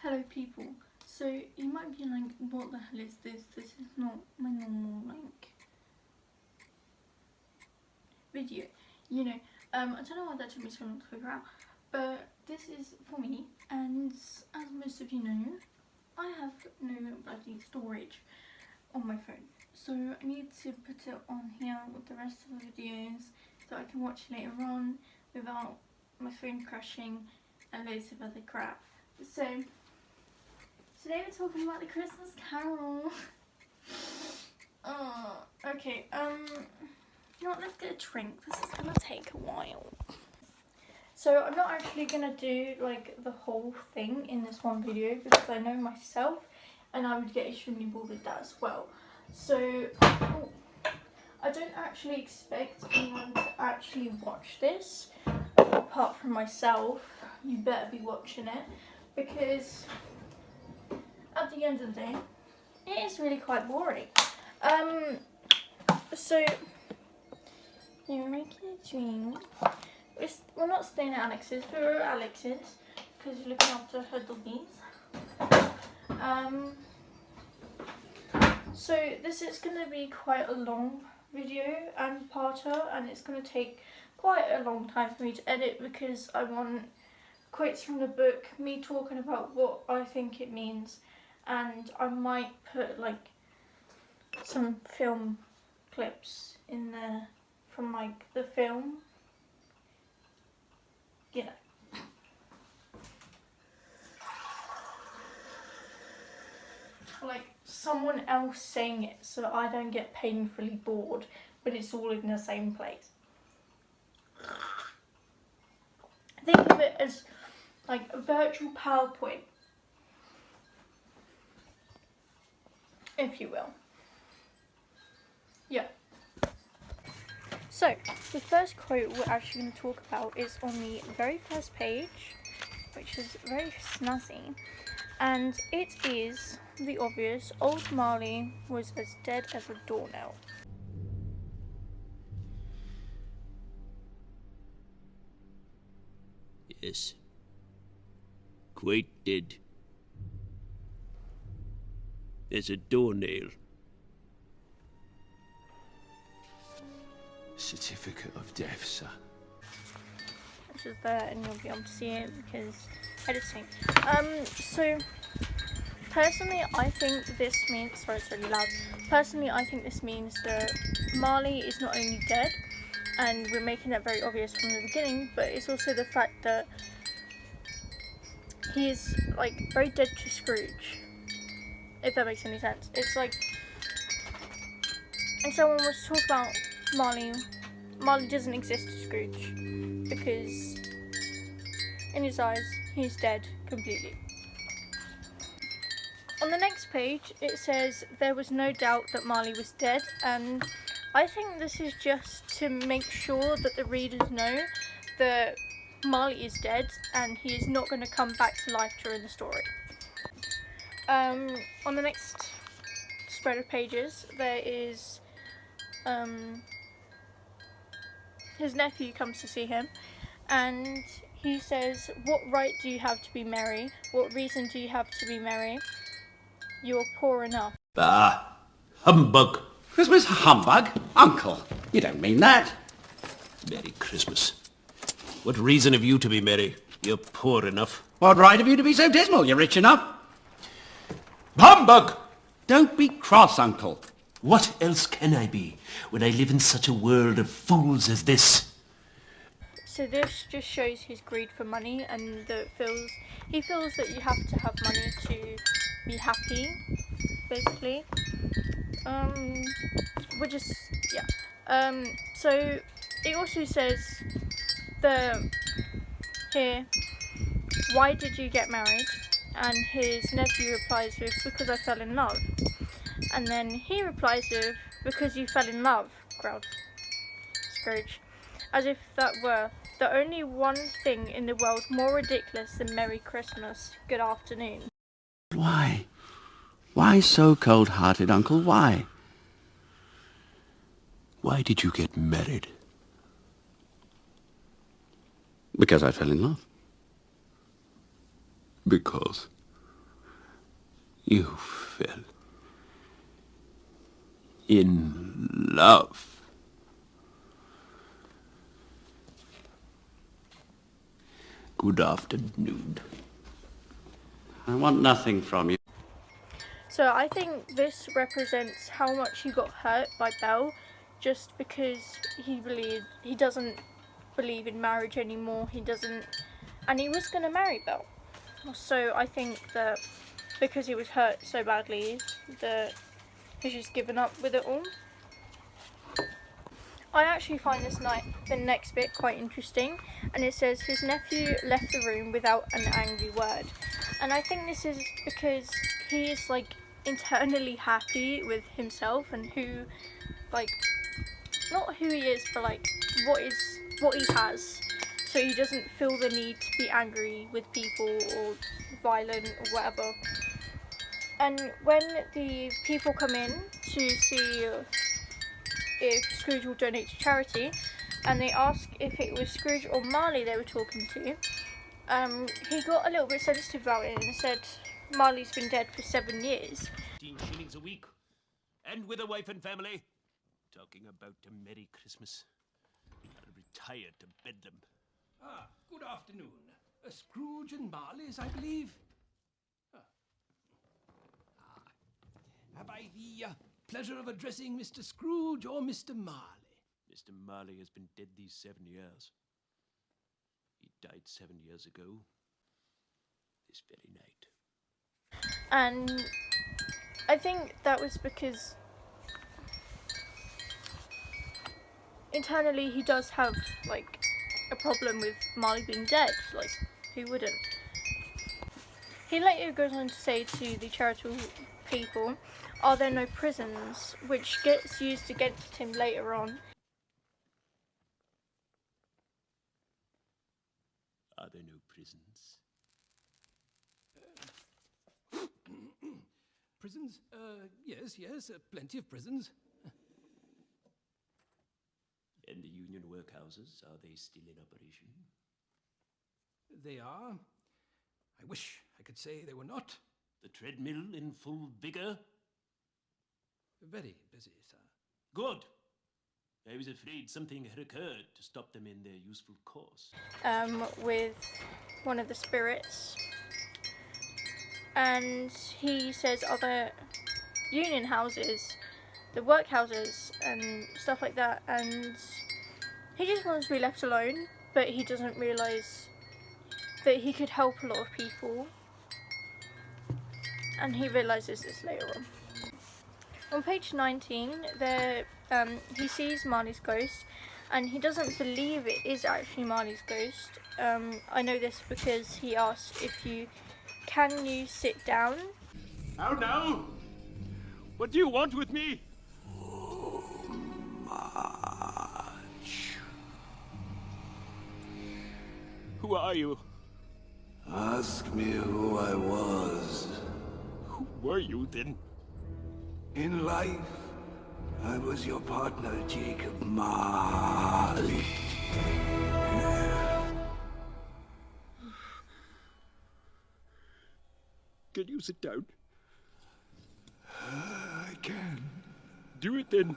Hello people, so you might be like, what the hell is this? This is not my normal video, you know. I don't know why that took me so long to figure out, but this is for me, and as most of you know, I have no bloody storage on my phone, so I need to put it on here with the rest of the videos so I can watch later on without my phone crashing and loads of other crap. So today we're talking about the Christmas Carol. Okay, you know what, let's get a drink. This is gonna take a while. So I'm not actually gonna do like the whole thing in this one video because I know myself and I would get extremely bored with that as well. So I don't actually expect anyone to actually watch this apart from myself. You better be watching it because at the end of the day, it is really quite boring. So you're making a drink. We're not staying at Alex's, we're at Alex's because you're looking after her doggies. So this is going to be quite a long video and parter, and it's going to take quite a long time for me to edit because I want quotes from the book, me talking about what I think it means, and I might put like some film clips in there from like the film, you know. Like someone else saying it so I don't get painfully bored, but it's all in the same place. Think of it as like a virtual PowerPoint, if you will. Yeah. So, the first quote we're actually going to talk about is on the very first page, which is very snazzy, and it is the obvious: old Marley was as dead as a doornail. Yes, quite dead. As a doornail. Certificate of death, sir. Which is there, and you'll be able to see it because editing. So personally, I think this means. Sorry, it's really loud. Personally, I think this means that Marley is not only dead, and we're making that very obvious from the beginning, but it's also the fact that he is like very dead to Scrooge. If that makes any sense. It's like, if someone was to talk about Marley doesn't exist to Scrooge because in his eyes he's dead completely. On the next page it says there was no doubt that Marley was dead, and I think this is just to make sure that the readers know that Marley is dead and he is not going to come back to life during the story. On the next spread of pages there is his nephew comes to see him, and he says, "What right do you have to be merry? What reason do you have to be merry? You are poor enough." Bah! Humbug! Christmas humbug? Uncle, you don't mean that. Merry Christmas. What reason have you to be merry? You're poor enough. What right have you to be so dismal? You're rich enough. Humbug! Don't be cross, Uncle. What else can I be when I live in such a world of fools as this? So this just shows his greed for money, and that he feels that you have to have money to be happy, basically. Which is, yeah. So it also says that here, why did you get married? And his nephew replies with, because I fell in love. And then he replies with, because you fell in love, growled Scrooge. As if that were the only one thing in the world more ridiculous than Merry Christmas, good afternoon. Why? Why so cold-hearted, Uncle? Why? Why did you get married? Because I fell in love. Because You fell in love. Good afternoon. I want nothing from you. So I think this represents how much he got hurt by Belle, just because he doesn't believe in marriage anymore. And he was gonna marry Belle. So I think that because he was hurt so badly, that he's just given up with it all. I actually find the next bit quite interesting, and it says his nephew left the room without an angry word. And I think this is because he is like internally happy with himself and who, like, not who he is, but like what he has. So he doesn't feel the need to be angry with people or violent or whatever. And when the people come in to see if Scrooge will donate to charity, and they ask if it was Scrooge or Marley they were talking to, he got a little bit sensitive about it and said Marley's been dead for 7 years. 15 shillings a week, and with a wife and family. Talking about a Merry Christmas. I'll retire to Bedlam. Ah, good afternoon. Scrooge and Marley's, I believe. Have I the pleasure of addressing Mr. Scrooge or Mr. Marley? Mr. Marley has been dead these 7 years. He died 7 years ago, this very night. And I think that was because internally he does have like a problem with Marley being dead. Like, who wouldn't? He later goes on to say to the charitable people, "Are there no prisons?" which gets used against him later on. Are there no prisons? Prisons? Yes, plenty of prisons. And the union workhouses, are they still in operation? They are. I wish I could say they were not. The treadmill in full vigor? Very busy, sir. Good. I was afraid something had occurred to stop them in their useful course. With one of the spirits, and he says other union houses, the workhouses and stuff like that, and he just wants to be left alone, but he doesn't realise that he could help a lot of people, and he realises this later on. On page 19, he sees Marley's ghost, and he doesn't believe it is actually Marley's ghost. I know this because he asks can you sit down? How now? What do you want with me? Much. Who are you? Ask me who I was. Who were you then? In life, I was your partner, Jacob Marley. Can you sit down? I can. Do it then.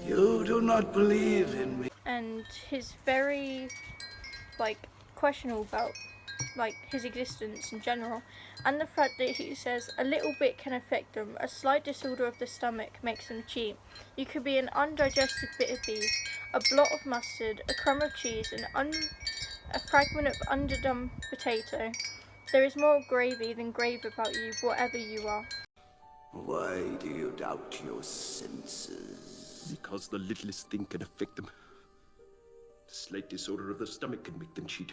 You do not believe in me. And his very, questionable about, his existence in general, and the fact that he says a little bit can affect them. A slight disorder of the stomach makes them cheap. You could be an undigested bit of beef, a blot of mustard, a crumb of cheese, a fragment of underdone potato. There is more gravy than grave about you, whatever you are. Why do you doubt your senses? Because the littlest thing can affect them. The slight disorder of the stomach can make them cheat.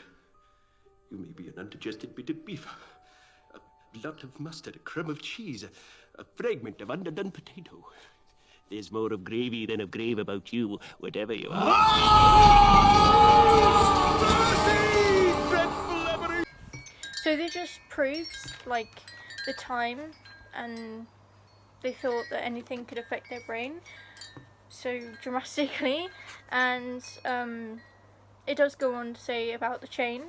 You may be an undigested bit of beef, a blot of mustard, a crumb of cheese, a fragment of underdone potato. There's more of gravy than of grave about you, whatever you are. So this just proves, the time and they thought that anything could affect their brain so dramatically. And it does go on to say about the chain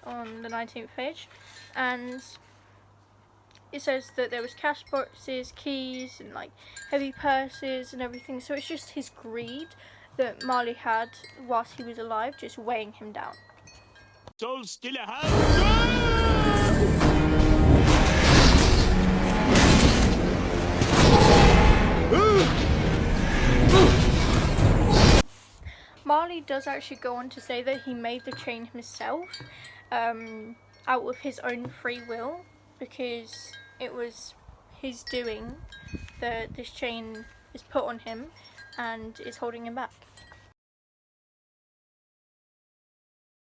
on the 19th page, and it says that there was cash boxes, keys, and like heavy purses and everything. So it's just his greed that Marley had whilst he was alive, just weighing him down. Soll stille Hand! Marley does actually go on to say that he made the chain himself, out of his own free will, because it was his doing that this chain is put on him and is holding him back.